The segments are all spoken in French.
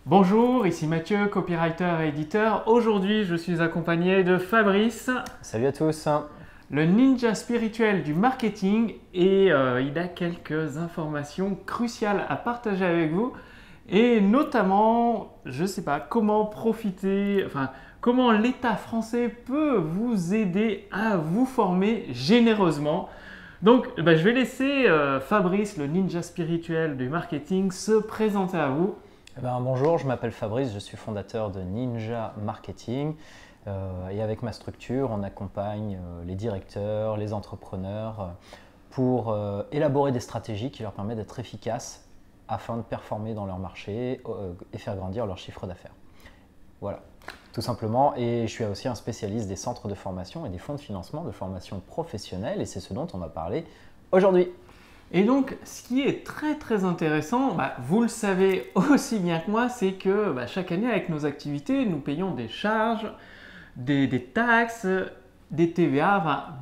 Bonjour, ici Mathieu, copywriter et éditeur. Aujourd'hui, je suis accompagné de Fabrice, Salut à tous. le ninja spirituel du marketing, et il a quelques informations cruciales à partager avec vous. Et notamment, je ne sais pas, comment profiter, comment l'État français peut vous aider à vous former généreusement. Donc, je vais laisser Fabrice, le ninja spirituel du marketing, se présenter à vous. Bonjour, je m'appelle Fabrice, je suis fondateur de Ninja Marketing et avec ma structure, on accompagne les directeurs, les entrepreneurs pour élaborer des stratégies qui leur permettent d'être efficaces afin de performer dans leur marché et faire grandir leur chiffre d'affaires. Voilà, tout simplement. Et je suis aussi un spécialiste des centres de formation et des fonds de financement de formation professionnelle et c'est ce dont on va parler aujourd'hui. Et donc, ce qui est très intéressant, vous le savez aussi bien que moi, c'est que chaque année, avec nos activités, nous payons des charges, des taxes, des TVA,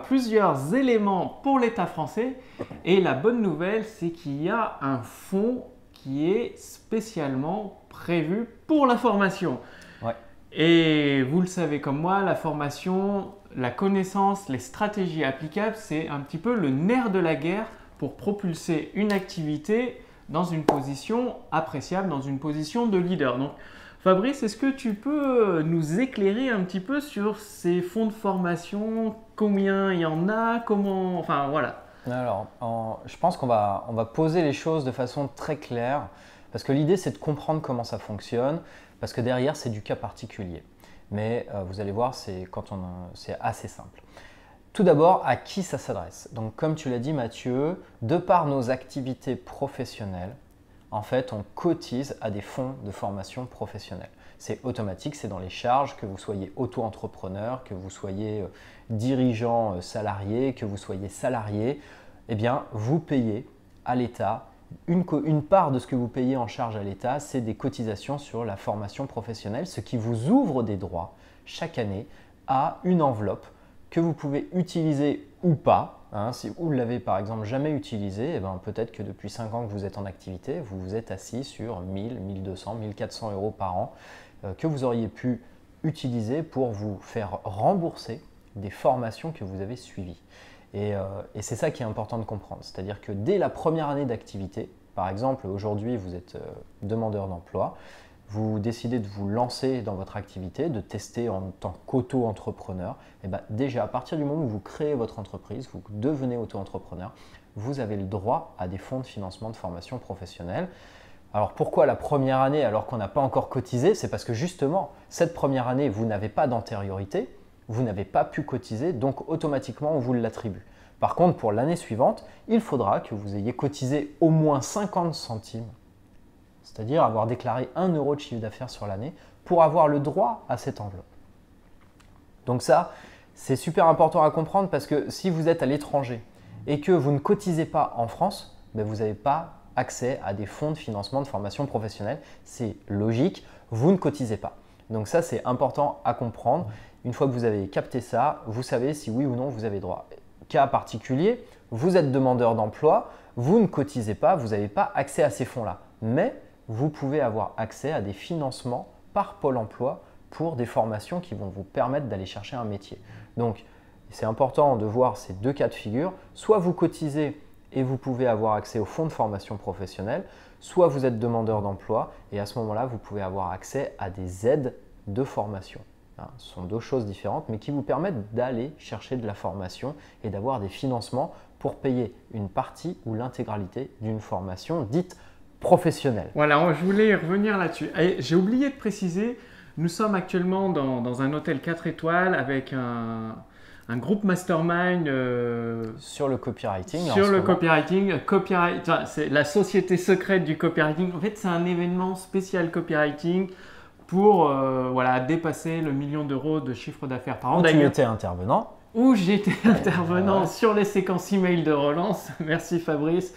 plusieurs éléments pour l'État français. Et la bonne nouvelle, c'est qu'il y a un fonds qui est spécialement prévu pour la formation. Ouais. Et vous le savez comme moi, la formation, la connaissance, les stratégies applicables, c'est un petit peu le nerf de la guerre pour propulser une activité dans une position appréciable, dans une position de leader. Donc, Fabrice, est-ce que tu peux nous éclairer un petit peu sur ces fonds de formation? Combien il y en a? Comment? Enfin, voilà. Alors, je pense qu'on va poser les choses de façon très claire parce que l'idée, c'est de comprendre comment ça fonctionne parce que derrière, c'est du cas particulier. Mais vous allez voir, c'est assez simple. Tout d'abord, à qui ça s'adresse? Donc, comme tu l'as dit, Mathieu, de par nos activités professionnelles, en fait, on cotise à des fonds de formation professionnelle. C'est automatique, c'est dans les charges, que vous soyez auto-entrepreneur, que vous soyez dirigeant salarié, que vous soyez salarié, eh bien, vous payez à l'État une part de ce que vous payez en charge à l'État, c'est des cotisations sur la formation professionnelle, ce qui vous ouvre des droits chaque année à une enveloppe que vous pouvez utiliser ou pas. Si vous ne l'avez par exemple jamais utilisé, peut-être que depuis 5 ans que vous êtes en activité, vous vous êtes assis sur 1000, 1200, 1400 euros par an que vous auriez pu utiliser pour vous faire rembourser des formations que vous avez suivies. Et c'est ça qui est important de comprendre. C'est-à-dire que dès la première année d'activité, par exemple aujourd'hui vous êtes demandeur d'emploi, vous décidez de vous lancer dans votre activité, de tester en tant qu'auto-entrepreneur, et déjà à partir du moment où vous créez votre entreprise, vous devenez auto-entrepreneur, vous avez le droit à des fonds de financement de formation professionnelle. Alors pourquoi la première année alors qu'on n'a pas encore cotisé? C'est parce que justement, cette première année, vous n'avez pas d'antériorité, vous n'avez pas pu cotiser, donc automatiquement on vous l'attribue. Par contre, pour l'année suivante, il faudra que vous ayez cotisé au moins 50 centimes, c'est-à-dire avoir déclaré 1 euro de chiffre d'affaires sur l'année pour avoir le droit à cette enveloppe. Donc ça, c'est super important à comprendre parce que si vous êtes à l'étranger et que vous ne cotisez pas en France, vous n'avez pas accès à des fonds de financement de formation professionnelle. C'est logique, vous ne cotisez pas. Donc ça, c'est important à comprendre. Une fois que vous avez capté ça, vous savez si oui ou non vous avez droit. Cas particulier, vous êtes demandeur d'emploi, vous ne cotisez pas, vous n'avez pas accès à ces fonds-là. Mais vous pouvez avoir accès à des financements par Pôle emploi pour des formations qui vont vous permettre d'aller chercher un métier. Donc, c'est important de voir ces deux cas de figure. Soit vous cotisez et vous pouvez avoir accès aux fonds de formation professionnelle, soit vous êtes demandeur d'emploi et à ce moment-là, vous pouvez avoir accès à des aides de formation. Ce sont deux choses différentes, mais qui vous permettent d'aller chercher de la formation et d'avoir des financements pour payer une partie ou l'intégralité d'une formation dite professionnelle. Voilà, je voulais revenir là-dessus. J'ai oublié de préciser, nous sommes actuellement dans un hôtel 4 étoiles avec un groupe mastermind sur le copywriting. Sur le copywriting, c'est la société secrète du copywriting. En fait, c'est un événement spécial copywriting pour dépasser le 1 million d'euros de chiffre d'affaires par an. Où tu étais intervenant. Où j'étais intervenant sur les séquences email de relance. Merci Fabrice.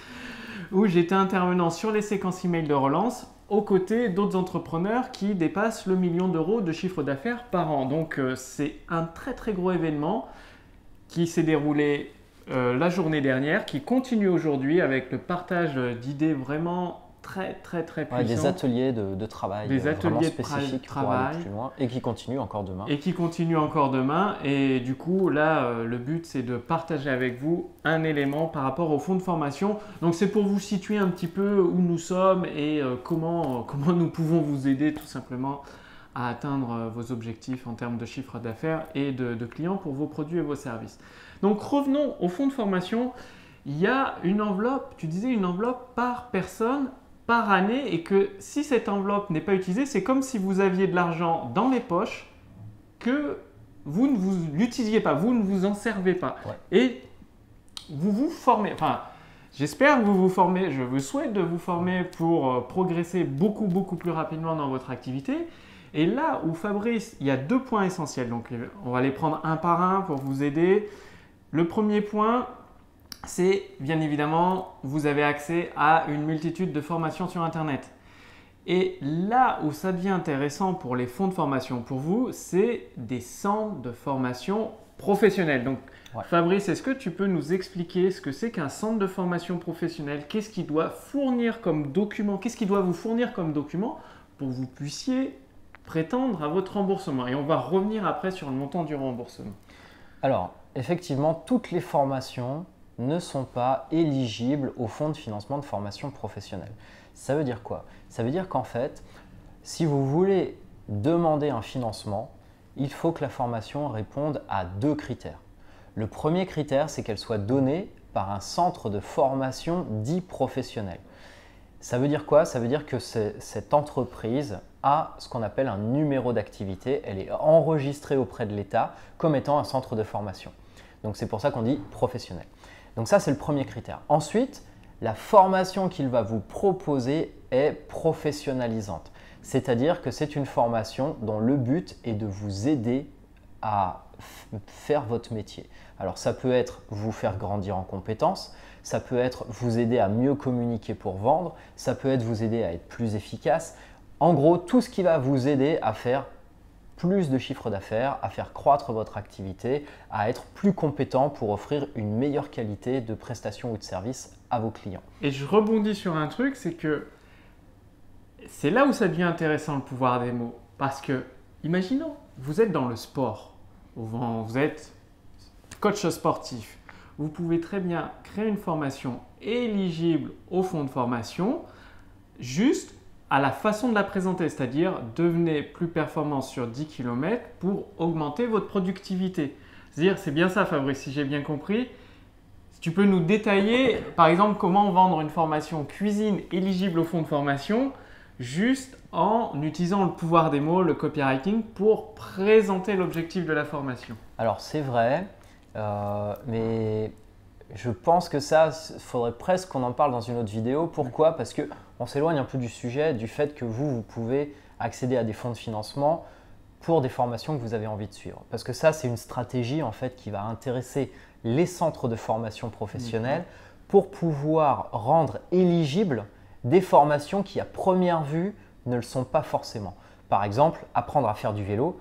Où j'étais intervenant sur les séquences email de relance aux côtés d'autres entrepreneurs qui dépassent le 1 million d'euros de chiffre d'affaires par an. Donc c'est un très gros événement qui s'est déroulé la journée dernière, qui continue aujourd'hui avec le partage d'idées vraiment très Ouais, puissantes. des ateliers de travail Des vraiment ateliers de spécifiques pour travail. aller plus loin et qui continuent encore demain. Et qui continue encore demain. Et du coup, là, le but, c'est de partager avec vous un élément par rapport au fonds de formation. Donc, c'est pour vous situer un petit peu où nous sommes et comment nous pouvons vous aider tout simplement à atteindre vos objectifs en termes de chiffre d'affaires et de clients pour vos produits et vos services. Donc, revenons au fonds de formation. Il y a une enveloppe, tu disais une enveloppe par personne, par année, et que si cette enveloppe n'est pas utilisée, c'est comme si vous aviez de l'argent dans les poches que vous ne vous l'utilisiez pas, vous ne vous en servez pas. Ouais. Et vous vous formez, enfin, j'espère que vous vous formez, je vous souhaite de vous former pour progresser beaucoup plus rapidement dans votre activité. Et là où Fabrice, il y a 2 points essentiels, donc on va les prendre un par un pour vous aider. Le premier point, c'est bien évidemment, vous avez accès à une multitude de formations sur Internet. Et là où ça devient intéressant pour les fonds de formation pour vous, c'est des centres de formation professionnels. Donc, Ouais. Fabrice, est-ce que tu peux nous expliquer ce que c'est qu'un centre de formation professionnelle? Qu'est-ce qu'il doit fournir comme document? Qu'est-ce qu'il doit vous fournir comme document pour que vous puissiez prétendre à votre remboursement? Et on va revenir après sur le montant du remboursement. Alors, effectivement, toutes les formations ne sont pas éligibles au fonds de financement de formation professionnelle. Ça veut dire quoi? Ça veut dire qu'en fait, si vous voulez demander un financement, il faut que la formation réponde à 2 critères. Le premier critère, c'est qu'elle soit donnée par un centre de formation dit professionnel. Ça veut dire quoi? Ça veut dire que cette entreprise a ce qu'on appelle un numéro d'activité. Elle est enregistrée auprès de l'État comme étant un centre de formation. Donc c'est pour ça qu'on dit professionnel. Donc ça, c'est le premier critère. Ensuite, la formation qu'il va vous proposer est professionnalisante. C'est-à-dire que c'est une formation dont le but est de vous aider à faire votre métier. Alors ça peut être vous faire grandir en compétences, ça peut être vous aider à mieux communiquer pour vendre, ça peut être vous aider à être plus efficace. En gros, tout ce qui va vous aider à faire plus de chiffre d'affaires, à faire croître votre activité, à être plus compétent pour offrir une meilleure qualité de prestation ou de service à vos clients. Et je rebondis sur un truc, c'est que c'est là où ça devient intéressant le pouvoir des mots. Parce que, imaginons, vous êtes dans le sport, vous êtes coach sportif, vous pouvez très bien créer une formation éligible au fonds de formation, juste à la façon de la présenter, c'est-à-dire devenez plus performant sur 10 km pour augmenter votre productivité. C'est-à-dire, c'est bien ça Fabrice, si j'ai bien compris. Si tu peux nous détailler, par exemple, comment vendre une formation cuisine éligible au fonds de formation, juste en utilisant le pouvoir des mots, le copywriting, pour présenter l'objectif de la formation. Alors c'est vrai, mais je pense que ça, il faudrait presque qu'on en parle dans une autre vidéo. Pourquoi? Parce qu'on s'éloigne un peu du sujet, du fait que vous pouvez accéder à des fonds de financement pour des formations que vous avez envie de suivre. Parce que ça, c'est une stratégie en fait qui va intéresser les centres de formation professionnelle pour pouvoir rendre éligibles des formations qui, à première vue, ne le sont pas forcément. Par exemple, apprendre à faire du vélo,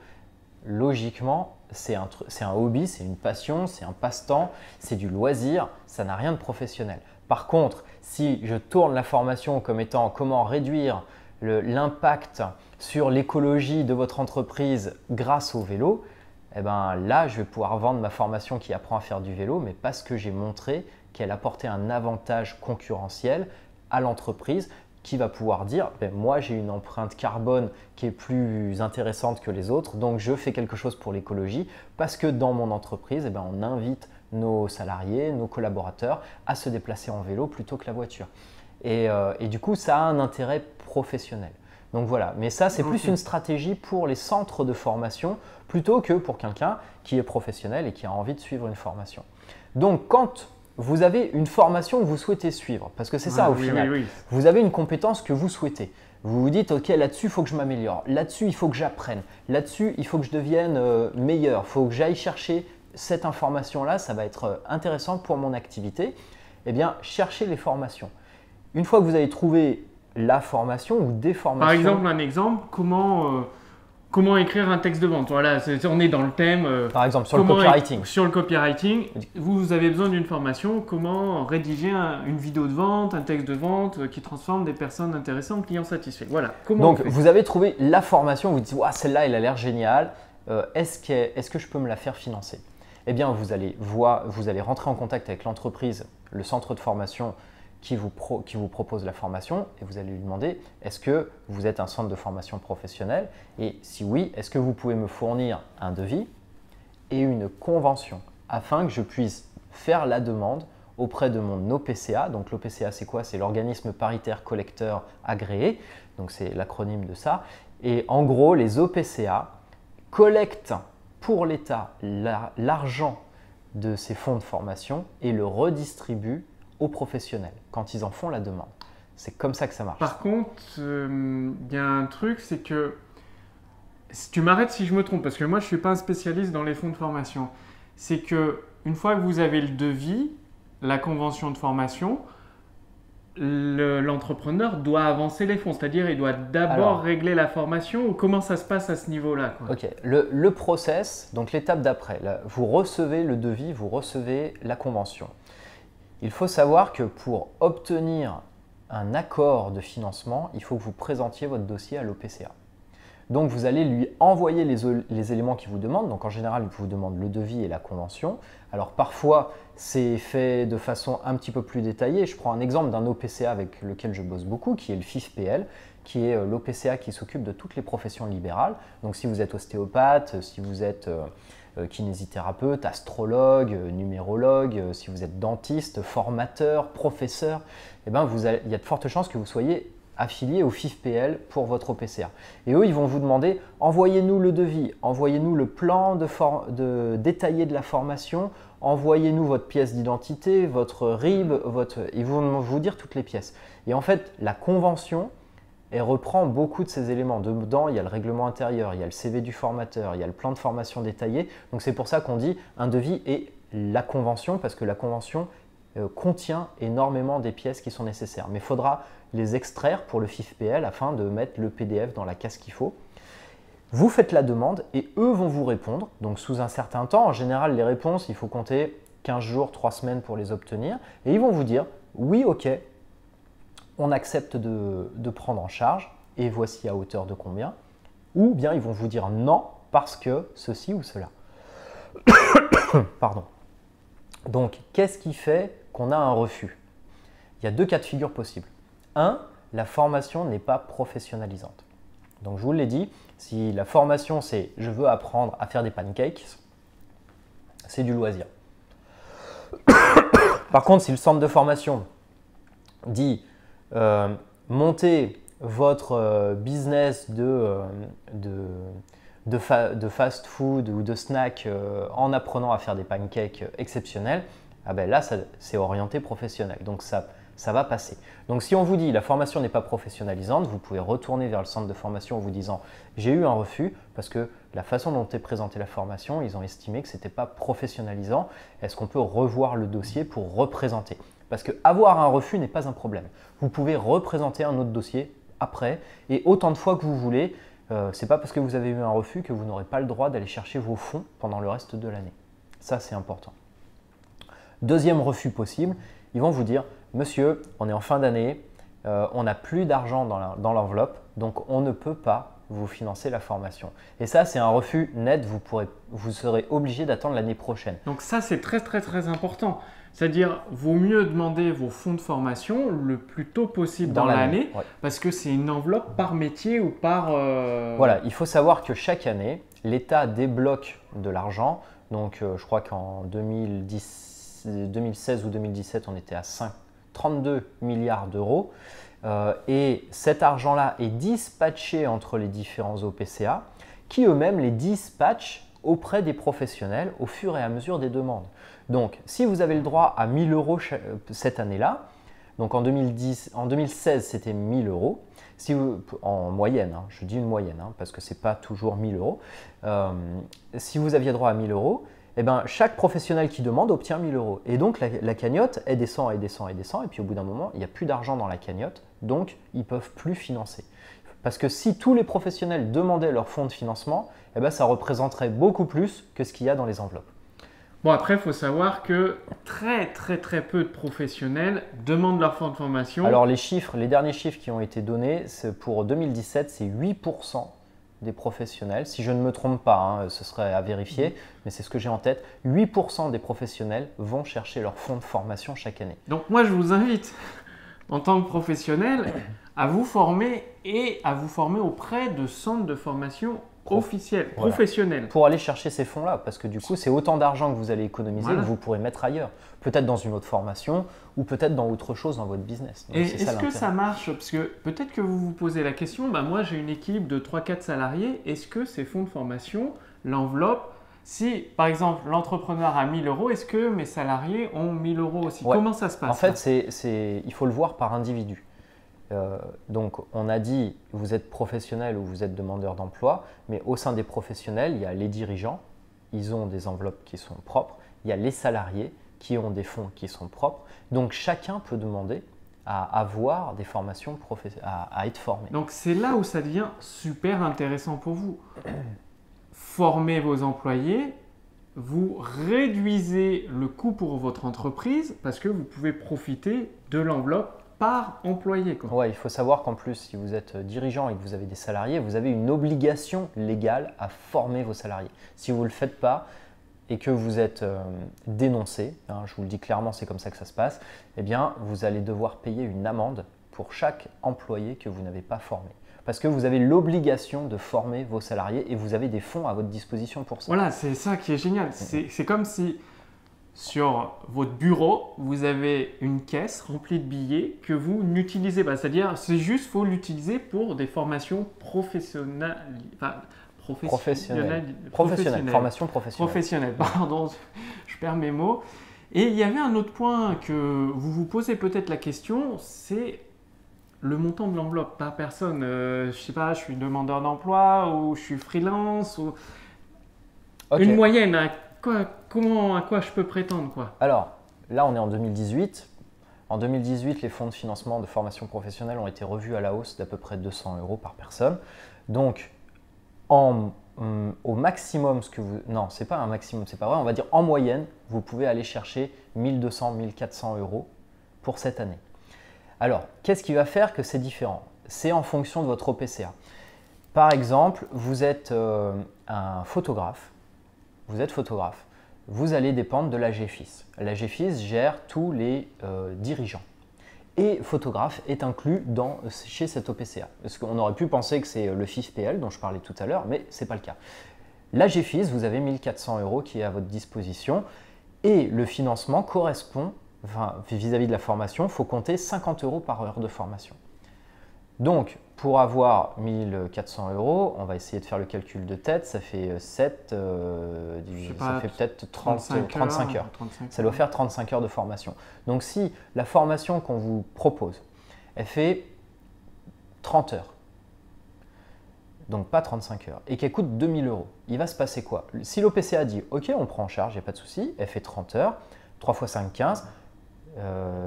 logiquement, c'est un hobby, c'est une passion, c'est un passe-temps, c'est du loisir, ça n'a rien de professionnel. Par contre, si je tourne la formation comme étant comment réduire l'impact sur l'écologie de votre entreprise grâce au vélo, eh ben là, je vais pouvoir vendre ma formation qui apprend à faire du vélo, mais parce que j'ai montré qu'elle apportait un avantage concurrentiel à l'entreprise qui va pouvoir dire moi j'ai une empreinte carbone qui est plus intéressante que les autres, donc je fais quelque chose pour l'écologie parce que dans mon entreprise, on invite nos salariés, nos collaborateurs à se déplacer en vélo plutôt que la voiture. Et du coup, ça a un intérêt professionnel. Donc voilà, mais ça c'est plus une stratégie pour les centres de formation plutôt que pour quelqu'un qui est professionnel et qui a envie de suivre une formation. Donc quand vous avez une formation que vous souhaitez suivre, parce que c'est ça au final, vous avez une compétence que vous souhaitez. Vous vous dites, ok, là-dessus, il faut que je m'améliore, là-dessus, il faut que j'apprenne, là-dessus, il faut que je devienne meilleur, il faut que j'aille chercher cette information-là, ça va être intéressant pour mon activité. Eh bien, cherchez les formations. Une fois que vous avez trouvé la formation ou des formations… Par exemple, un exemple, comment comment écrire un texte de vente. Voilà, on est dans le thème. Par exemple, sur le copywriting. Sur le copywriting, vous avez besoin d'une formation, comment rédiger une vidéo de vente, un texte de vente qui transforme des personnes intéressées en clients satisfaits. Voilà. Donc, vous avez trouvé la formation, vous dites « celle-là, elle a l'air géniale. Est-ce que je peux me la faire financer ?» Eh bien, vous allez rentrer en contact avec l'entreprise, le centre de formation qui vous propose la formation et vous allez lui demander est-ce que vous êtes un centre de formation professionnel et si oui, est-ce que vous pouvez me fournir un devis et une convention afin que je puisse faire la demande auprès de mon OPCA. Donc l'OPCA c'est quoi? C'est l'organisme paritaire collecteur agréé, donc c'est l'acronyme de ça. Et en gros, les OPCA collectent pour l'État l'argent de ces fonds de formation et le redistribuent aux professionnels quand ils en font la demande. C'est comme ça que ça marche. Par contre, il y a un truc, c'est que si tu m'arrêtes si je me trompe, parce que moi je ne suis pas un spécialiste dans les fonds de formation, c'est que une fois que vous avez le devis, la convention de formation, l'entrepreneur doit avancer les fonds, c'est-à-dire il doit d'abord régler la formation ou comment ça se passe à ce niveau-là? Ok, le process, donc l'étape d'après, vous recevez le devis, vous recevez la convention. Il faut savoir que pour obtenir un accord de financement, il faut que vous présentiez votre dossier à l'OPCA. Donc vous allez lui envoyer les éléments qu'il vous demande. Donc en général, il vous demande le devis et la convention. Alors parfois, c'est fait de façon un petit peu plus détaillée. Je prends un exemple d'un OPCA avec lequel je bosse beaucoup, qui est le FIFPL, qui est l'OPCA qui s'occupe de toutes les professions libérales. Donc si vous êtes ostéopathe, si vous êtes kinésithérapeute, astrologue, numérologue, si vous êtes dentiste, formateur, professeur, eh ben il y a de fortes chances que vous soyez affilié au FIFPL pour votre OPCA. Et eux, ils vont vous demander, envoyez-nous le devis, envoyez-nous le plan détaillé de la formation, envoyez-nous votre pièce d'identité, votre RIB, ils vont vous dire toutes les pièces. Et en fait, la convention, elle reprend beaucoup de ces éléments. Dedans, il y a le règlement intérieur, il y a le CV du formateur, il y a le plan de formation détaillé. Donc c'est pour ça qu'on dit un devis et la convention, parce que la convention contient énormément des pièces qui sont nécessaires. Mais il faudra les extraire pour le FIFPL afin de mettre le PDF dans la case qu'il faut. Vous faites la demande et eux vont vous répondre. Donc sous un certain temps, en général, les réponses, il faut compter 15 jours, 3 semaines pour les obtenir. Et ils vont vous dire oui, ok, on accepte de prendre en charge et voici à hauteur de combien. Ou bien ils vont vous dire non parce que ceci ou cela. Pardon. Donc, qu'est-ce qui fait qu'on a un refus? Il y a deux cas de figure possibles. Un, la formation n'est pas professionnalisante. Donc, je vous l'ai dit, si la formation c'est « je veux apprendre à faire des pancakes », c'est du loisir. Par contre, si le centre de formation dit montez votre business de fast food ou de snack en apprenant à faire des pancakes exceptionnels, ah ben là, c'est orienté professionnel. Donc, ça va passer. Donc, si on vous dit la formation n'est pas professionnalisante, vous pouvez retourner vers le centre de formation en vous disant j'ai eu un refus parce que la façon dont est présentée la formation, ils ont estimé que ce n'était pas professionnalisant. Est-ce qu'on peut revoir le dossier pour représenter? Parce qu'avoir un refus n'est pas un problème. Vous pouvez représenter un autre dossier après et autant de fois que vous voulez. Ce n'est pas parce que vous avez eu un refus que vous n'aurez pas le droit d'aller chercher vos fonds pendant le reste de l'année. Ça, c'est important. Deuxième refus possible, ils vont vous dire « Monsieur, on est en fin d'année, on n'a plus d'argent dans l'enveloppe, donc on ne peut pas vous financer la formation. » Et ça, c'est un refus net, vous serez obligé d'attendre l'année prochaine. Donc ça, c'est très, très, très important. C'est-à-dire, vaut mieux demander vos fonds de formation le plus tôt possible dans l'année, ouais. Parce que c'est une enveloppe par métier ou par… Voilà, il faut savoir que chaque année, l'État débloque de l'argent. Donc, je crois qu'en 2016 ou 2017, on était à 32 milliards d'euros. Et cet argent-là est dispatché entre les différents OPCA qui eux-mêmes les dispatchent auprès des professionnels au fur et à mesure des demandes. Donc, si vous avez le droit à 1 000 € cette année-là, donc en 2016, c'était 1 000 €, si vous, en moyenne, hein, je dis une moyenne, hein, parce que ce n'est pas toujours 1 000 €, si vous aviez droit à 1 000 €, eh ben, chaque professionnel qui demande obtient 1 000 €. Et donc, la cagnotte, elle descend, elle descend, elle descend, et puis au bout d'un moment, il n'y a plus d'argent dans la cagnotte, donc ils ne peuvent plus financer. Parce que si tous les professionnels demandaient leur fonds de financement, eh ben, ça représenterait beaucoup plus que ce qu'il y a dans les enveloppes. Bon, après, il faut savoir que très peu de professionnels demandent leur fonds de formation. Alors les derniers chiffres qui ont été donnés, pour 2017, c'est 8% des professionnels. Si je ne me trompe pas, hein, ce serait à vérifier, mais c'est ce que j'ai en tête. 8% des professionnels vont chercher leur fonds de formation chaque année. Donc moi, je vous invite, en tant que professionnel, à vous former et à vous former auprès de centres de formation officiels, Voilà. professionnels. Pour aller chercher ces fonds-là, parce que du coup, c'est autant d'argent que vous allez économiser Voilà. que vous pourrez mettre ailleurs. Peut-être dans une autre formation ou peut-être dans autre chose dans votre business. Donc, Et c'est ça est-ce que l'intérêt. ça marche? Parce que peut-être que vous vous posez la question, bah moi j'ai une équipe de 3-4 salariés, est-ce que ces fonds de formation, l'enveloppe, si par exemple l'entrepreneur a 1000 euros, est-ce que mes salariés ont 1000 euros aussi? Ouais. Comment ça se passe? En fait, il faut le voir par individu. Donc, on a dit vous êtes professionnel ou vous êtes demandeur d'emploi, mais au sein des professionnels, il y a les dirigeants, ils ont des enveloppes qui sont propres, il y a les salariés qui ont des fonds qui sont propres. Donc, chacun peut demander à avoir des formations, à être formé. Donc c'est là où ça devient super intéressant pour vous. Formez vos employés, vous réduisez le coût pour votre entreprise parce que vous pouvez profiter de l'enveloppe par employé, quoi. Ouais, il faut savoir qu'en plus, si vous êtes dirigeant et que vous avez des salariés, vous avez une obligation légale à former vos salariés. Si vous ne le faites pas et que vous êtes dénoncé, hein, je vous le dis clairement, c'est comme ça que ça se passe, eh bien, vous allez devoir payer une amende pour chaque employé que vous n'avez pas formé. Parce que vous avez l'obligation de former vos salariés et vous avez des fonds à votre disposition pour ça. Voilà, c'est ça qui est génial. C'est comme si sur votre bureau, vous avez une caisse remplie de billets que vous n'utilisez pas. C'est-à-dire, c'est juste, il faut l'utiliser pour des formations professionnelles. Enfin, Professionnelle, formation professionnelle. Professionnelle, pardon, je perds mes mots. Et il y avait un autre point que vous vous posez peut-être la question, c'est le montant de l'enveloppe par personne. Je sais pas, je suis demandeur d'emploi ou je suis freelance ou Ok. une moyenne. À quoi je peux prétendre, quoi? Alors, là, on est en 2018. En 2018, les fonds de financement de formation professionnelle ont été revus à la hausse d'à peu près 200 € par personne. Donc, au maximum, non, c'est pas un maximum, c'est pas vrai. On va dire en moyenne, vous pouvez aller chercher 1200, 1400 € pour cette année. Alors, qu'est-ce qui va faire que c'est différent? C'est en fonction de votre OPCA. Par exemple, vous êtes un photographe. Vous allez dépendre de l'AGFIS. L'AGFIS gère tous les dirigeants. Et photographe est inclus chez cet OPCA. Parce qu'on aurait pu penser que c'est le FIFPL dont je parlais tout à l'heure, mais ce n'est pas le cas. L'AGFIS, vous avez 1400 € qui est à votre disposition et le financement correspond, vis-à-vis de la formation, il faut compter 50 € par heure de formation. Donc, pour avoir 1400 €, on va essayer de faire le calcul de tête, ça fait 7, ça fait peut-être 35 heures. Ça doit faire 35 heures de formation. Donc, si la formation qu'on vous propose, elle fait 30 heures, donc pas 35 heures, et qu'elle coûte 2000 €, il va se passer quoi? Si l'OPCA dit « Ok, on prend en charge, il n'y a pas de souci », elle fait 30 heures, 3 x 5, 15,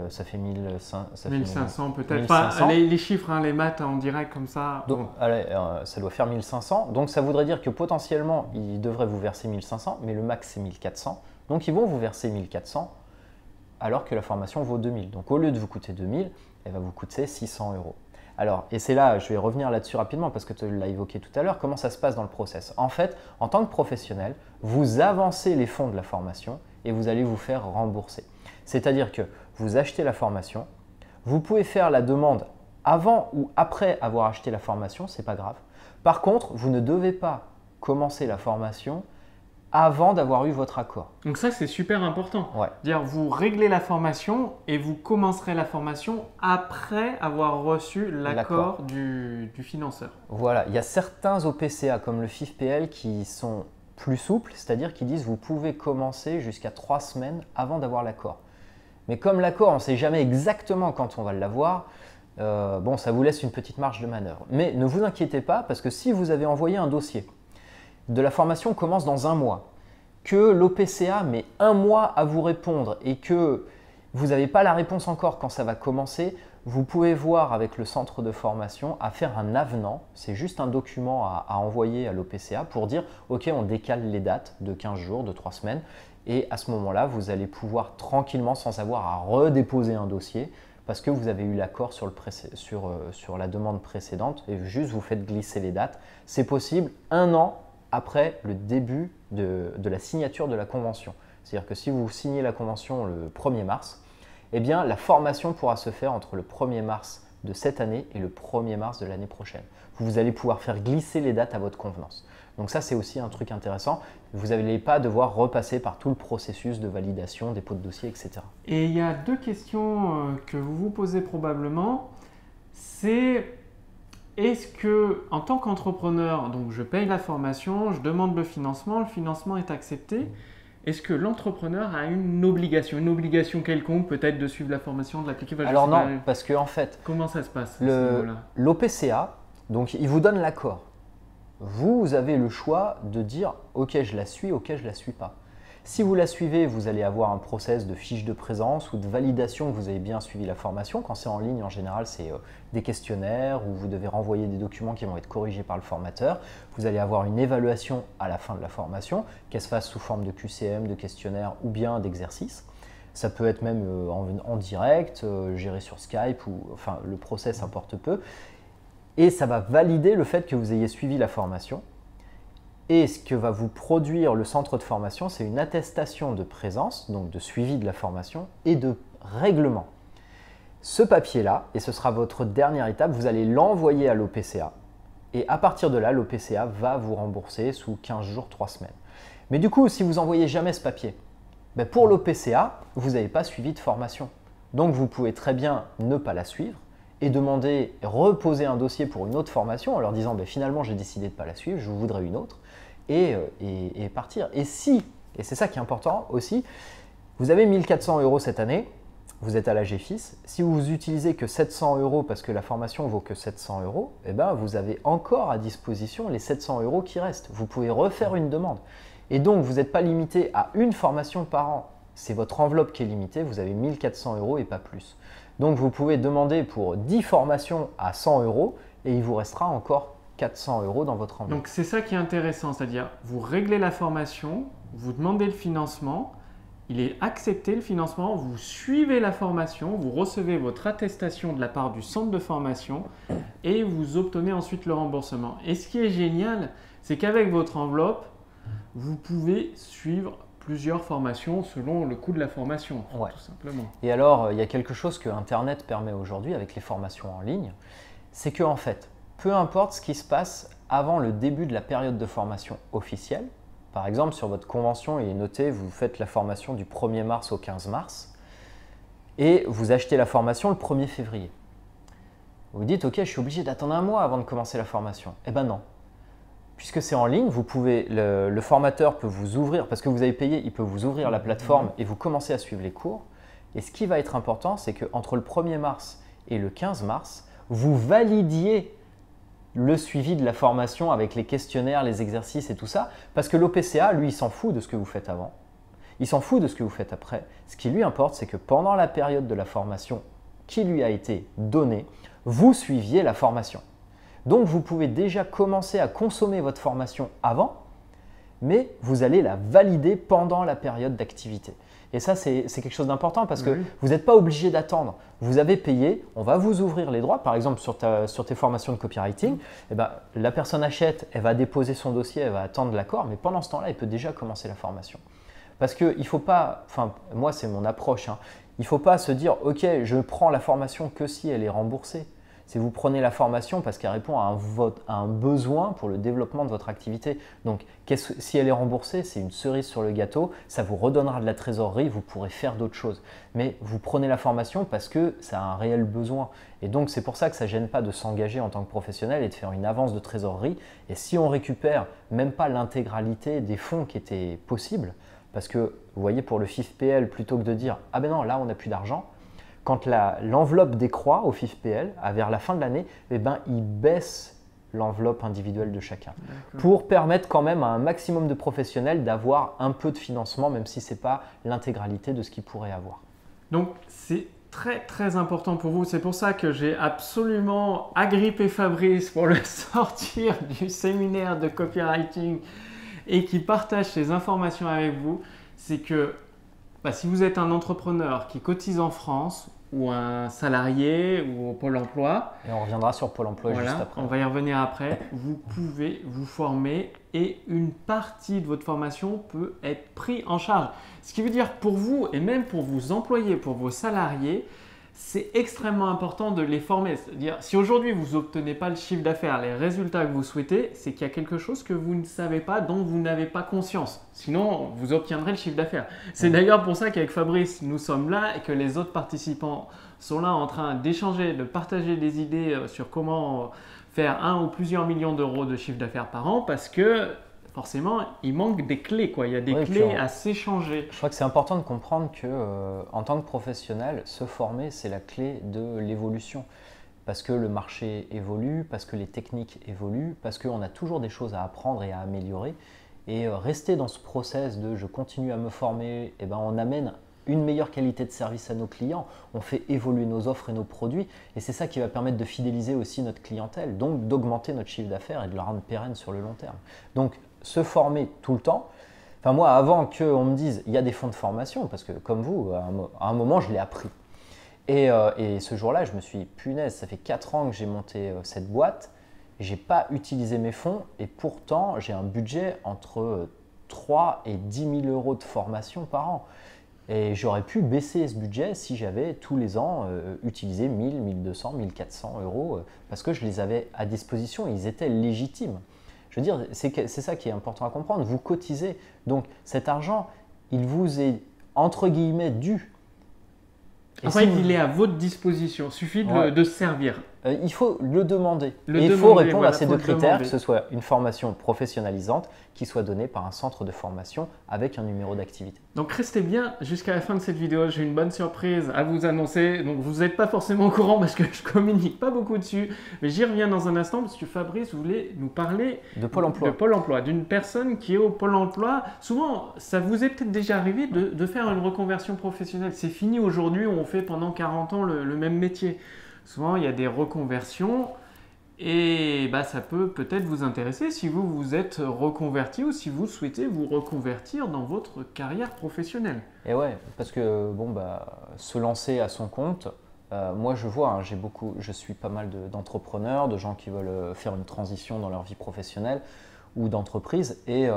ça fait 1500 peut-être. 1500. Les chiffres, hein, les maths en direct comme ça. Donc, allez, ça doit faire 1500. Donc, ça voudrait dire que potentiellement, ils devraient vous verser 1500, mais le max, c'est 1400. Donc, ils vont vous verser 1400 alors que la formation vaut 2000. Donc, au lieu de vous coûter 2000, elle va vous coûter 600 €. Alors, et c'est là, je vais revenir là-dessus rapidement parce que tu l'as évoqué tout à l'heure, comment ça se passe dans le process. En fait, en tant que professionnel, vous avancez les fonds de la formation et vous allez vous faire rembourser. C'est-à-dire que vous achetez la formation, vous pouvez faire la demande avant ou après avoir acheté la formation, ce n'est pas grave. Par contre, vous ne devez pas commencer la formation avant d'avoir eu votre accord. Donc ça, c'est super important. Ouais. Dire, vous réglez la formation et vous commencerez la formation après avoir reçu l'accord du financeur. Voilà, il y a certains OPCA comme le FIFPL qui sont plus souples, c'est-à-dire qu'ils disent vous pouvez commencer jusqu'à 3 semaines avant d'avoir l'accord. Mais comme l'accord, on ne sait jamais exactement quand on va l'avoir, bon, ça vous laisse une petite marge de manœuvre. Mais ne vous inquiétez pas, parce que si vous avez envoyé un dossier, de la formation commence dans 1 mois, que l'OPCA met 1 mois à vous répondre et que vous n'avez pas la réponse encore quand ça va commencer, vous pouvez voir avec le centre de formation à faire un avenant. C'est juste un document à envoyer à l'OPCA pour dire « Ok, on décale les dates de 15 jours, de 3 semaines. » Et à ce moment-là, vous allez pouvoir tranquillement, sans avoir à redéposer un dossier, parce que vous avez eu l'accord sur la demande précédente et juste vous faites glisser les dates. C'est possible 1 an après le début de la signature de la convention. C'est-à-dire que si vous signez la convention le 1er mars, eh bien, la formation pourra se faire entre le 1er mars de cette année et le 1er mars de l'année prochaine. Vous allez pouvoir faire glisser les dates à votre convenance. Donc ça, c'est aussi un truc intéressant. Vous n'allez pas devoir repasser par tout le processus de validation, dépôt de dossier, etc. Et il y a 2 questions que vous vous posez probablement. C'est est-ce que, en tant qu'entrepreneur, donc je paye la formation, je demande le financement est accepté. Est-ce que l'entrepreneur a une obligation quelconque, peut-être de suivre la formation, de l'appliquer? Alors non, parce que en fait, comment ça se passe l'OPCA, donc il vous donne l'accord. Vous avez le choix de dire « Ok, je la suis, ok, je la suis pas ». Si vous la suivez, vous allez avoir un process de fiche de présence ou de validation que vous avez bien suivi la formation. Quand c'est en ligne, en général, c'est des questionnaires où vous devez renvoyer des documents qui vont être corrigés par le formateur. Vous allez avoir une évaluation à la fin de la formation, qu'elle se fasse sous forme de QCM, de questionnaire ou bien d'exercice. Ça peut être même en direct, géré sur Skype, enfin le process importe peu. Et ça va valider le fait que vous ayez suivi la formation. Et ce que va vous produire le centre de formation, c'est une attestation de présence, donc de suivi de la formation et de règlement. Ce papier-là, et ce sera votre dernière étape, vous allez l'envoyer à l'OPCA. Et à partir de là, l'OPCA va vous rembourser sous 15 jours, 3 semaines. Mais du coup, si vous n'envoyez jamais ce papier, ben pour l'OPCA, vous n'avez pas suivi de formation. Donc vous pouvez très bien ne pas la suivre et demander, reposer un dossier pour une autre formation en leur disant ben finalement j'ai décidé de ne pas la suivre, je voudrais une autre, et partir. Et c'est ça qui est important aussi, vous avez 1 400 € cette année, vous êtes à la GFIS, si vous utilisez que 700 € parce que la formation vaut que 700 €, eh ben vous avez encore à disposition les 700 € qui restent. Vous pouvez refaire une demande. Et donc, vous n'êtes pas limité à une formation par an. C'est votre enveloppe qui est limitée, vous avez 1 400 € et pas plus. Donc, vous pouvez demander pour 10 formations à 100 € et il vous restera encore 400 € dans votre enveloppe. Donc, c'est ça qui est intéressant, c'est-à-dire vous réglez la formation, vous demandez le financement, il est accepté le financement, vous suivez la formation, vous recevez votre attestation de la part du centre de formation et vous obtenez ensuite le remboursement. Et ce qui est génial, c'est qu'avec votre enveloppe, vous pouvez suivre plusieurs formations selon le coût de la formation, ouais. Tout simplement. Et alors, il y a quelque chose que Internet permet aujourd'hui avec les formations en ligne, c'est que en fait, peu importe ce qui se passe avant le début de la période de formation officielle, par exemple, sur votre convention, il est noté, vous faites la formation du 1er mars au 15 mars et vous achetez la formation le 1er février. Vous dites, ok, je suis obligé d'attendre 1 mois avant de commencer la formation. Eh bien non. Puisque c'est en ligne, vous pouvez, le formateur peut vous ouvrir, parce que vous avez payé, il peut vous ouvrir la plateforme et vous commencez à suivre les cours. Et ce qui va être important, c'est qu'entre le 1er mars et le 15 mars, vous validiez le suivi de la formation avec les questionnaires, les exercices et tout ça, parce que l'OPCA, lui, il s'en fout de ce que vous faites avant, il s'en fout de ce que vous faites après. Ce qui lui importe, c'est que pendant la période de la formation qui lui a été donnée, vous suiviez la formation. Donc, vous pouvez déjà commencer à consommer votre formation avant, mais vous allez la valider pendant la période d'activité. Et ça, c'est quelque chose d'important parce que vous n'êtes pas obligé d'attendre. Vous avez payé, on va vous ouvrir les droits. Par exemple, sur tes formations de copywriting, eh ben, la personne achète, elle va déposer son dossier, elle va attendre l'accord, mais pendant ce temps-là, elle peut déjà commencer la formation. Parce qu'il ne faut pas, enfin, moi, c'est mon approche, hein, il ne faut pas se dire, ok, je prends la formation que si elle est remboursée. Si vous prenez la formation parce qu'elle répond à un besoin pour le développement de votre activité. Donc, si elle est remboursée, c'est une cerise sur le gâteau, ça vous redonnera de la trésorerie, vous pourrez faire d'autres choses. Mais vous prenez la formation parce que ça a un réel besoin. Et donc, c'est pour ça que ça ne gêne pas de s'engager en tant que professionnel et de faire une avance de trésorerie. Et si on récupère même pas l'intégralité des fonds qui étaient possibles, parce que vous voyez, pour le FIFPL, plutôt que de dire « Ah ben non, là, on n'a plus d'argent », quand l'enveloppe décroît au FIFPL, vers la fin de l'année, eh ben, il baisse l'enveloppe individuelle de chacun pour permettre quand même à un maximum de professionnels d'avoir un peu de financement, même si ce n'est pas l'intégralité de ce qu'ils pourraient avoir. Donc, c'est très très important pour vous. C'est pour ça que j'ai absolument agrippé Fabrice pour le sortir du séminaire de copywriting et qui partage ces informations avec vous. C'est que si vous êtes un entrepreneur qui cotise en France ou un salarié ou au Pôle emploi, et on reviendra sur Pôle emploi juste après. On va y revenir après. Vous pouvez vous former et une partie de votre formation peut être prise en charge. Ce qui veut dire pour vous et même pour vos employés, pour vos salariés, c'est extrêmement important de les former. C'est-à-dire, si aujourd'hui vous n'obtenez pas le chiffre d'affaires, les résultats que vous souhaitez, c'est qu'il y a quelque chose que vous ne savez pas, dont vous n'avez pas conscience. Sinon, vous obtiendrez le chiffre d'affaires. C'est d'ailleurs pour ça qu'avec Fabrice, nous sommes là et que les autres participants sont là en train d'échanger, de partager des idées sur comment faire 1 ou plusieurs millions d'euros de chiffre d'affaires par an parce que forcément, il manque des clés, quoi. Il y a des clés à s'échanger. Je crois que c'est important de comprendre que, en tant que professionnel, se former, c'est la clé de l'évolution. Parce que le marché évolue, parce que les techniques évoluent, parce qu'on a toujours des choses à apprendre et à améliorer. Et rester dans ce process de je continue à me former, on amène une meilleure qualité de service à nos clients, on fait évoluer nos offres et nos produits et c'est ça qui va permettre de fidéliser aussi notre clientèle, donc d'augmenter notre chiffre d'affaires et de le rendre pérenne sur le long terme. Donc se former tout le temps. Enfin moi, avant qu'on me dise il y a des fonds de formation, parce que comme vous, à un moment je l'ai appris. Et ce jour-là, je me suis dit, punaise, ça fait 4 ans que j'ai monté cette boîte, j'ai pas utilisé mes fonds et pourtant j'ai un budget entre 3 et 10 000 euros de formation par an. Et j'aurais pu baisser ce budget si j'avais tous les ans utilisé 1000, 1200, 1400 euros parce que je les avais à disposition et ils étaient légitimes. Je veux dire, c'est ça qui est important à comprendre. Vous cotisez, donc cet argent, il vous est entre guillemets dû. En fait, il est à votre disposition, il suffit de se servir. Il faut le demander. Et il faut répondre à ces deux critères, que ce soit une formation professionnalisante qui soit donnée par un centre de formation avec un numéro d'activité. Donc restez bien jusqu'à la fin de cette vidéo, j'ai une bonne surprise à vous annoncer. Donc vous n'êtes pas forcément au courant parce que je communique pas beaucoup dessus, mais j'y reviens dans un instant parce que Fabrice voulait nous parler de Pôle emploi. De Pôle emploi, d'une personne qui est au Pôle emploi. Souvent, ça vous est peut-être déjà arrivé de faire une reconversion professionnelle. C'est fini aujourd'hui où on fait pendant 40 ans le même métier. Souvent, il y a des reconversions et ça peut peut-être vous intéresser si vous vous êtes reconverti ou si vous souhaitez vous reconvertir dans votre carrière professionnelle. Et ouais, parce que se lancer à son compte, moi je vois, je suis pas mal d'entrepreneurs, de gens qui veulent faire une transition dans leur vie professionnelle ou d'entreprise et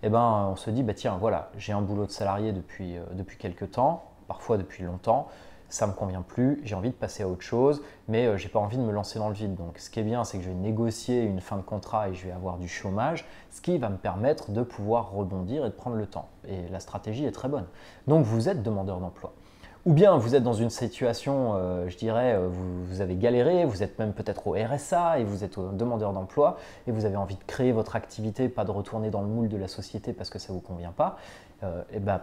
on se dit tiens voilà, j'ai un boulot de salarié depuis quelques temps, parfois depuis longtemps. Ça ne me convient plus, j'ai envie de passer à autre chose, mais je n'ai pas envie de me lancer dans le vide. Donc ce qui est bien, c'est que je vais négocier une fin de contrat et je vais avoir du chômage, ce qui va me permettre de pouvoir rebondir et de prendre le temps. Et la stratégie est très bonne. Donc vous êtes demandeur d'emploi. Ou bien vous êtes dans une situation, je dirais, vous avez galéré, vous êtes même peut-être au RSA et vous êtes demandeur d'emploi et vous avez envie de créer votre activité, pas de retourner dans le moule de la société parce que ça ne vous convient pas.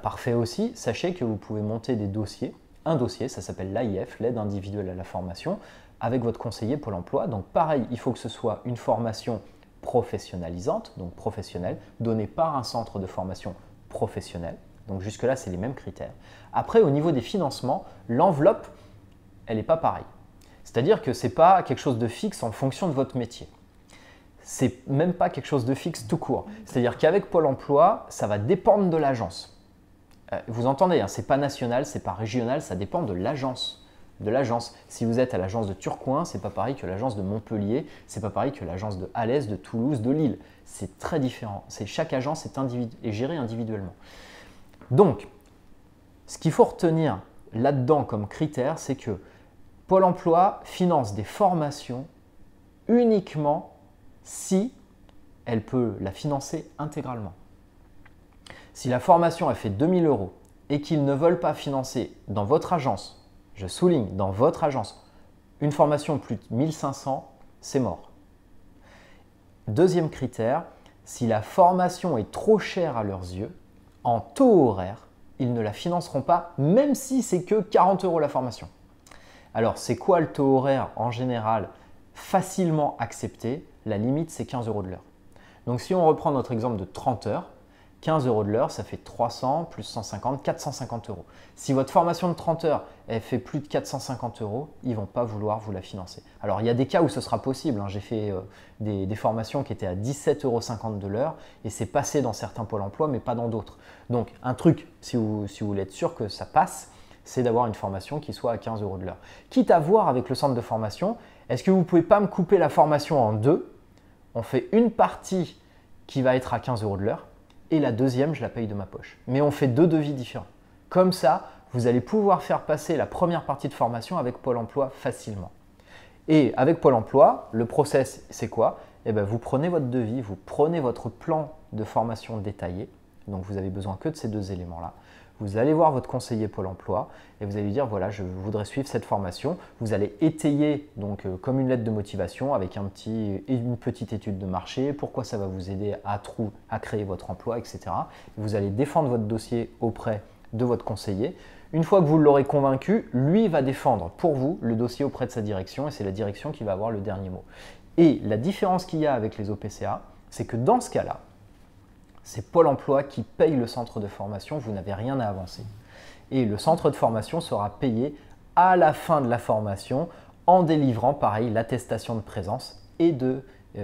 Parfait aussi, sachez que vous pouvez monter des dossiers. Un dossier, ça s'appelle l'AIF, l'aide individuelle à la formation, avec votre conseiller Pôle emploi. Donc pareil, il faut que ce soit une formation professionnalisante, donc professionnelle, donnée par un centre de formation professionnel. Donc jusque-là, c'est les mêmes critères. Après, au niveau des financements, l'enveloppe, elle n'est pas pareille. C'est-à-dire que ce n'est pas quelque chose de fixe en fonction de votre métier. C'est même pas quelque chose de fixe tout court. C'est-à-dire qu'avec Pôle emploi, ça va dépendre de l'agence. Vous entendez, ce n'est pas national, ce n'est pas régional, ça dépend de l'agence. Si vous êtes à l'agence de Tourcoing, ce n'est pas pareil que l'agence de Montpellier, ce n'est pas pareil que l'agence de Alès, de Toulouse, de Lille. C'est très différent. Chaque agence est gérée individuellement. Donc, ce qu'il faut retenir là-dedans comme critère, c'est que Pôle emploi finance des formations uniquement si elle peut la financer intégralement. Si la formation a fait 2000 euros et qu'ils ne veulent pas financer dans votre agence, je souligne, dans votre agence, une formation plus de 1500, c'est mort. Deuxième critère, si la formation est trop chère à leurs yeux, en taux horaire, ils ne la financeront pas, même si c'est que 40 euros la formation. Alors, c'est quoi le taux horaire en général facilement accepté? La limite, c'est 15 euros de l'heure. Donc, si on reprend notre exemple de 30 heures, 15 € de l'heure, ça fait 300 plus 150, 450 €. Si votre formation de 30 heures, elle fait plus de 450 €, ils ne vont pas vouloir vous la financer. Alors, il y a des cas où ce sera possible. J'ai fait des formations qui étaient à 17,50 € de l'heure et c'est passé dans certains pôles emploi, mais pas dans d'autres. Donc, un truc, si vous voulez être sûr que ça passe, c'est d'avoir une formation qui soit à 15 € de l'heure. Quitte à voir avec le centre de formation, est-ce que vous ne pouvez pas me couper la formation en deux? On fait une partie qui va être à 15 € de l'heure et la deuxième, je la paye de ma poche. Mais on fait deux devis différents. Comme ça, vous allez pouvoir faire passer la première partie de formation avec Pôle emploi facilement. Et avec Pôle emploi, le process, c'est quoi? Vous prenez votre devis, vous prenez votre plan de formation détaillé. Donc, vous avez besoin que de ces deux éléments-là. Vous allez voir votre conseiller Pôle emploi et vous allez lui dire voilà, je voudrais suivre cette formation. Vous allez étayer donc comme une lettre de motivation avec une petite étude de marché, pourquoi ça va vous aider à créer votre emploi, etc. Vous allez défendre votre dossier auprès de votre conseiller. Une fois que vous l'aurez convaincu, lui va défendre pour vous le dossier auprès de sa direction et c'est la direction qui va avoir le dernier mot. Et la différence qu'il y a avec les OPCA, c'est que dans ce cas-là, c'est Pôle emploi qui paye le centre de formation, vous n'avez rien à avancer. Et le centre de formation sera payé à la fin de la formation en délivrant, pareil, l'attestation de présence et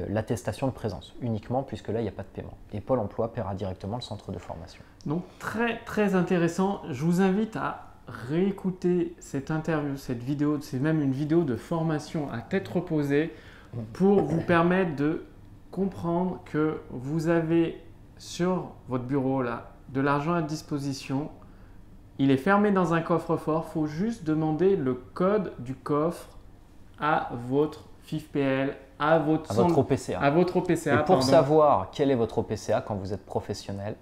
l'attestation de présence uniquement, puisque là, il n'y a pas de paiement. Et Pôle emploi paiera directement le centre de formation. Donc, très, très intéressant. Je vous invite à réécouter cette interview, cette vidéo, c'est même une vidéo de formation à tête reposée pour vous permettre de comprendre que vous avez sur votre bureau là, de l'argent à disposition. Il est fermé dans un coffre-fort. Il faut juste demander le code du coffre à votre FIFPL, à votre OPCA. À votre OPCA. Et pour savoir quel est votre OPCA quand vous êtes professionnel,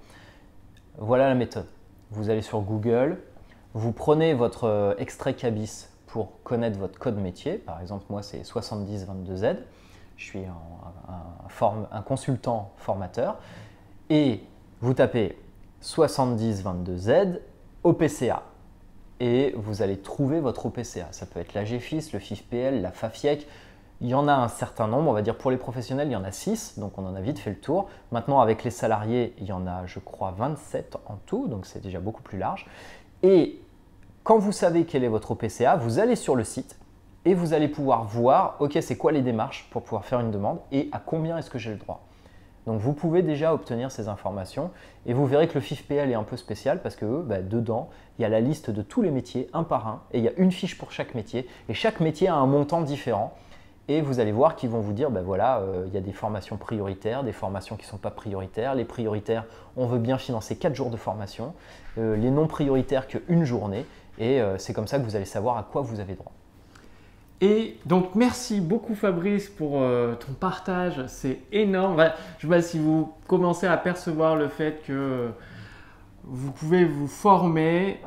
voilà la méthode. Vous allez sur Google, vous prenez votre extrait CABIS pour connaître votre code métier. Par exemple, moi, c'est 7022Z. Je suis un consultant formateur. Et vous tapez 7022Z OPCA et vous allez trouver votre OPCA. Ça peut être l'AGFIS, le FIFPL, la FAFIEC. Il y en a un certain nombre, on va dire pour les professionnels, il y en a 6, donc on en a vite fait le tour. Maintenant, avec les salariés, il y en a, je crois, 27 en tout, donc c'est déjà beaucoup plus large. Et quand vous savez quel est votre OPCA, vous allez sur le site et vous allez pouvoir voir, ok, c'est quoi les démarches pour pouvoir faire une demande et à combien est-ce que j'ai le droit. Donc, vous pouvez déjà obtenir ces informations et vous verrez que le FIFPL est un peu spécial parce que dedans, il y a la liste de tous les métiers un par un et il y a une fiche pour chaque métier et chaque métier a un montant différent. Et vous allez voir qu'ils vont vous dire, il y a des formations prioritaires, des formations qui ne sont pas prioritaires. Les prioritaires, on veut bien financer 4 jours de formation. Les non prioritaires, qu'une journée. Et c'est comme ça que vous allez savoir à quoi vous avez droit. Et donc, merci beaucoup Fabrice pour ton partage, c'est énorme. Je ne sais pas si vous commencez à percevoir le fait que vous pouvez vous former,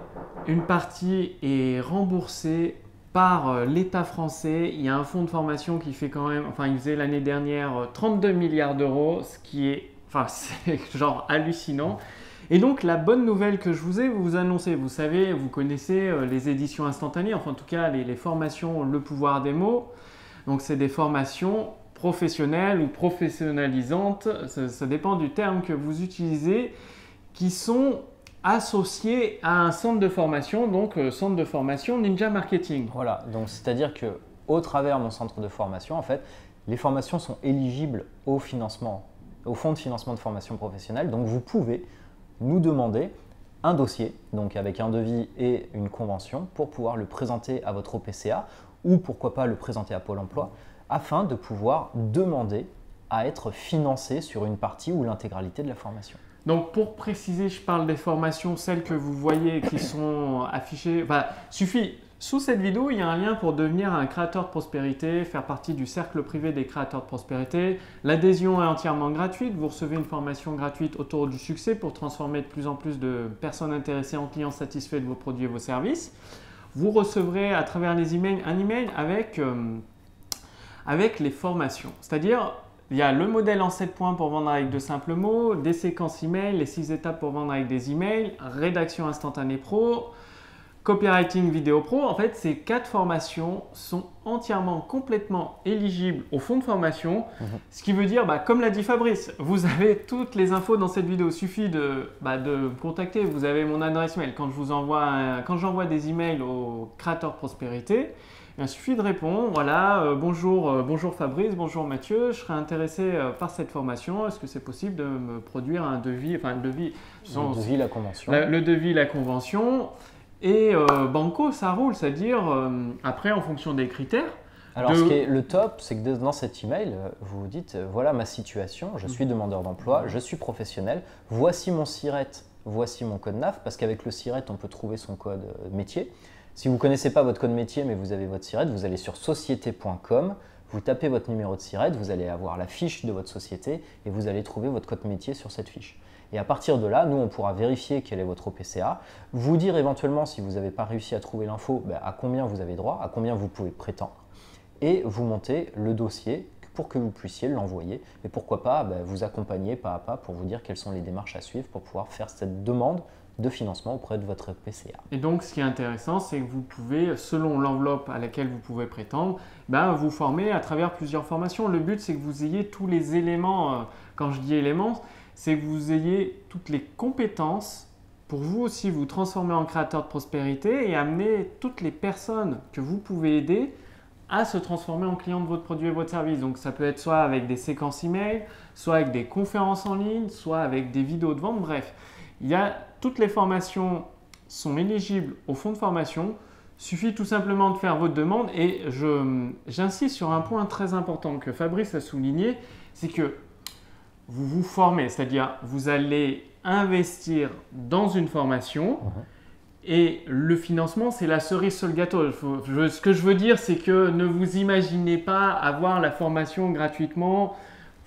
une partie est remboursée par l'État français. Il y a un fonds de formation qui fait quand même, il faisait l'année dernière 32 milliards d'euros, ce qui est, c'est genre hallucinant. Et donc, la bonne nouvelle que je vous ai vous annoncé, vous savez, vous connaissez les éditions instantanées, en tout cas les formations Le pouvoir des mots. Donc, c'est des formations professionnelles ou professionnalisantes, ça dépend du terme que vous utilisez, qui sont associées à un centre de formation, donc centre de formation Ninja Marketing. Voilà, donc c'est-à-dire qu'au travers de mon centre de formation, en fait, les formations sont éligibles au financement, au fonds de financement de formation professionnelle. Donc, vous pouvez nous demander un dossier, donc avec un devis et une convention, pour pouvoir le présenter à votre OPCA ou pourquoi pas le présenter à Pôle emploi, afin de pouvoir demander à être financé sur une partie ou l'intégralité de la formation. Donc pour préciser, je parle des formations, celles que vous voyez qui sont affichées. Suffit, sous cette vidéo, il y a un lien pour devenir un créateur de prospérité, faire partie du cercle privé des créateurs de prospérité. L'adhésion est entièrement gratuite. Vous recevez une formation gratuite autour du succès pour transformer de plus en plus de personnes intéressées en clients satisfaits de vos produits et vos services. Vous recevrez à travers les emails un email avec les formations. C'est-à-dire, il y a le modèle en 7 points pour vendre avec de simples mots, des séquences email, les 6 étapes pour vendre avec des emails, rédaction instantanée pro, Copywriting Vidéo Pro, en fait, ces 4 formations sont entièrement, complètement éligibles au fonds de formation. Ce qui veut dire, comme l'a dit Fabrice, vous avez toutes les infos dans cette vidéo. Il suffit de me contacter. Vous avez mon adresse mail. Quand j'envoie des emails aux créateurs prospérité, il suffit de répondre. Voilà, bonjour Fabrice, bonjour Mathieu. Je serais intéressé par cette formation. Est-ce que c'est possible de me produire un devis, le devis, la convention. Le devis, la convention. Et banco, ça roule, c'est-à-dire après en fonction des critères. Alors ce qui est le top, c'est que dans cet email, vous dites voilà ma situation, je suis demandeur d'emploi, je suis professionnel, voici mon SIRET, voici mon code NAF, parce qu'avec le SIRET, on peut trouver son code métier. Si vous ne connaissez pas votre code métier, mais vous avez votre SIRET, vous allez sur société.com, vous tapez votre numéro de SIRET, vous allez avoir la fiche de votre société et vous allez trouver votre code métier sur cette fiche. Et à partir de là, nous, on pourra vérifier quel est votre OPCA, vous dire éventuellement, si vous n'avez pas réussi à trouver l'info, à combien vous avez droit, à combien vous pouvez prétendre, et vous montez le dossier pour que vous puissiez l'envoyer. Et pourquoi pas vous accompagner pas à pas pour vous dire quelles sont les démarches à suivre pour pouvoir faire cette demande de financement auprès de votre OPCA. Et donc, ce qui est intéressant, c'est que vous pouvez, selon l'enveloppe à laquelle vous pouvez prétendre, vous former à travers plusieurs formations. Le but, c'est que vous ayez tous les éléments, quand je dis éléments, c'est que vous ayez toutes les compétences pour vous aussi vous transformer en créateur de prospérité et amener toutes les personnes que vous pouvez aider à se transformer en client de votre produit et votre service. Donc ça peut être soit avec des séquences email, soit avec des conférences en ligne, soit avec des vidéos de vente, bref. Toutes les formations sont éligibles au fonds de formation. Il suffit tout simplement de faire votre demande et j'insiste sur un point très important que Fabrice a souligné, c'est que vous vous formez, c'est-à-dire vous allez investir dans une formation et le financement, c'est la cerise sur le gâteau. Ce que je veux dire, c'est que ne vous imaginez pas avoir la formation gratuitement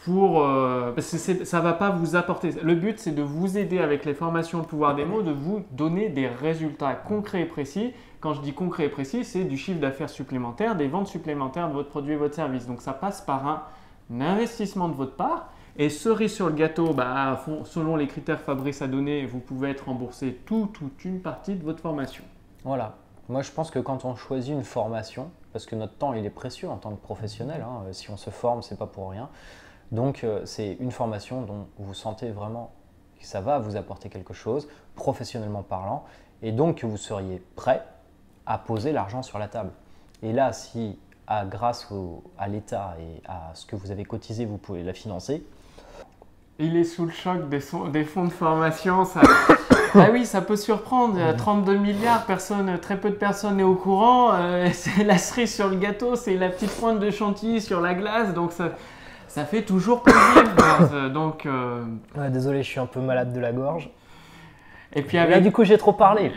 parce que ça ne va pas vous apporter. Le but, c'est de vous aider avec les formations de pouvoir des mots, de vous donner des résultats concrets et précis. Quand je dis concret et précis, c'est du chiffre d'affaires supplémentaire, des ventes supplémentaires de votre produit et votre service. Donc ça passe par un investissement de votre part. Et cerise sur le gâteau, selon les critères que Fabrice a donnés, vous pouvez être remboursé toute une partie de votre formation. Voilà. Moi, je pense que quand on choisit une formation, parce que notre temps, il est précieux en tant que professionnel, si on se forme, ce n'est pas pour rien. Donc, c'est une formation dont vous sentez vraiment que ça va vous apporter quelque chose, professionnellement parlant, et donc que vous seriez prêt à poser l'argent sur la table. Et là, si grâce à l'État et à ce que vous avez cotisé, vous pouvez la financer. Il est sous le choc des fonds de formation. Ah oui, ça peut surprendre. Il y a 32 milliards, très peu de personnes n'est au courant. C'est la cerise sur le gâteau, c'est la petite pointe de chantilly sur la glace. Donc ça fait toujours plaisir. Donc, ouais, désolé, je suis un peu malade de la gorge. Et puis là, du coup, j'ai trop parlé.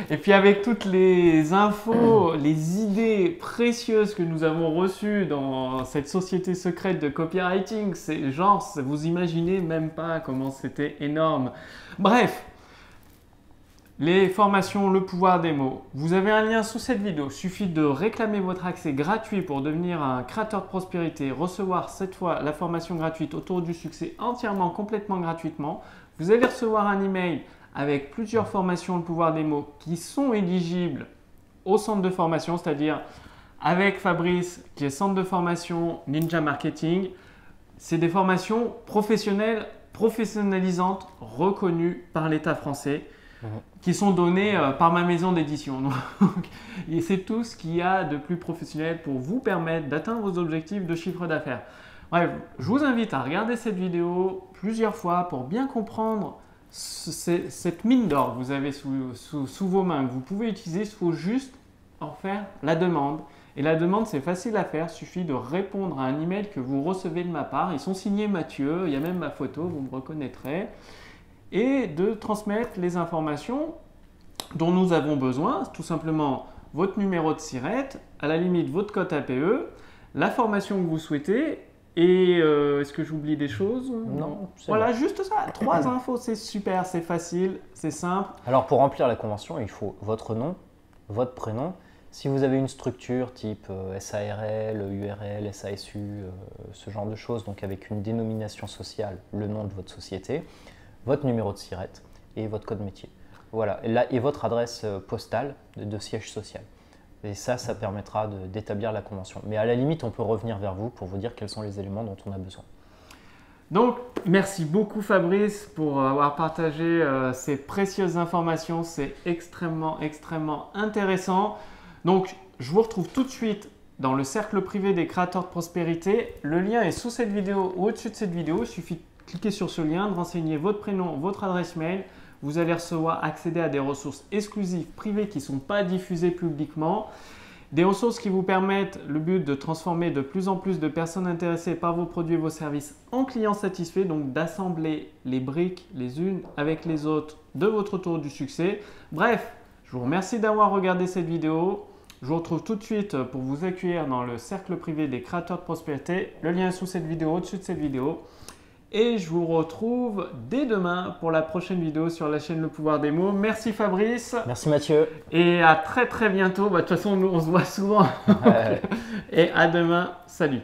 Et puis avec toutes les infos, les idées précieuses que nous avons reçues dans cette société secrète de copywriting, c'est genre, vous imaginez même pas comment c'était énorme. Bref, les formations, le pouvoir des mots. Vous avez un lien sous cette vidéo. Il suffit de réclamer votre accès gratuit pour devenir un créateur de prospérité, recevoir cette fois la formation gratuite autour du succès entièrement, complètement gratuitement. Vous allez recevoir un email avec plusieurs formations, le pouvoir des mots, qui sont éligibles au centre de formation, c'est-à-dire avec Fabrice, qui est centre de formation Ninja Marketing. C'est des formations professionnelles, professionnalisantes, reconnues par l'État français, qui sont données par ma maison d'édition. Et c'est tout ce qu'il y a de plus professionnel pour vous permettre d'atteindre vos objectifs de chiffre d'affaires. Bref, je vous invite à regarder cette vidéo plusieurs fois pour bien comprendre cette mine d'or que vous avez sous vos mains, que vous pouvez utiliser. Il faut juste en faire la demande. Et la demande, c'est facile à faire. Il suffit de répondre à un email que vous recevez de ma part. Ils sont signés Mathieu, il y a même ma photo, vous me reconnaîtrez. Et de transmettre les informations dont nous avons besoin, tout simplement votre numéro de SIRET, à la limite votre code APE, la formation que vous souhaitez. Et est-ce que j'oublie des choses? Non. Voilà, juste ça. 3 infos, c'est super, c'est facile, c'est simple. Alors pour remplir la convention, il faut votre nom, votre prénom. Si vous avez une structure type SARL, URL, SASU, ce genre de choses, donc avec une dénomination sociale, le nom de votre société, votre numéro de SIRET et votre code métier. Voilà, et votre adresse postale de siège social. Et ça permettra d'établir la convention. Mais à la limite, on peut revenir vers vous pour vous dire quels sont les éléments dont on a besoin. Donc, merci beaucoup Fabrice pour avoir partagé ces précieuses informations. C'est extrêmement intéressant. Donc, je vous retrouve tout de suite dans le cercle privé des créateurs de prospérité. Le lien est sous cette vidéo ou au-dessus de cette vidéo. Il suffit de cliquer sur ce lien, de renseigner votre prénom, votre adresse mail. Vous allez recevoir, accéder à des ressources exclusives privées qui ne sont pas diffusées publiquement. Des ressources qui vous permettent le but de transformer de plus en plus de personnes intéressées par vos produits et vos services en clients satisfaits, donc d'assembler les briques les unes avec les autres de votre tour du succès. Bref, je vous remercie d'avoir regardé cette vidéo. Je vous retrouve tout de suite pour vous accueillir dans le cercle privé des créateurs de prospérité. Le lien est sous cette vidéo, au-dessus de cette vidéo. Et je vous retrouve dès demain pour la prochaine vidéo sur la chaîne Le Pouvoir des Mots. Merci Fabrice. Merci Mathieu. Et à très bientôt. De toute façon, nous on se voit souvent. Et à demain. Salut.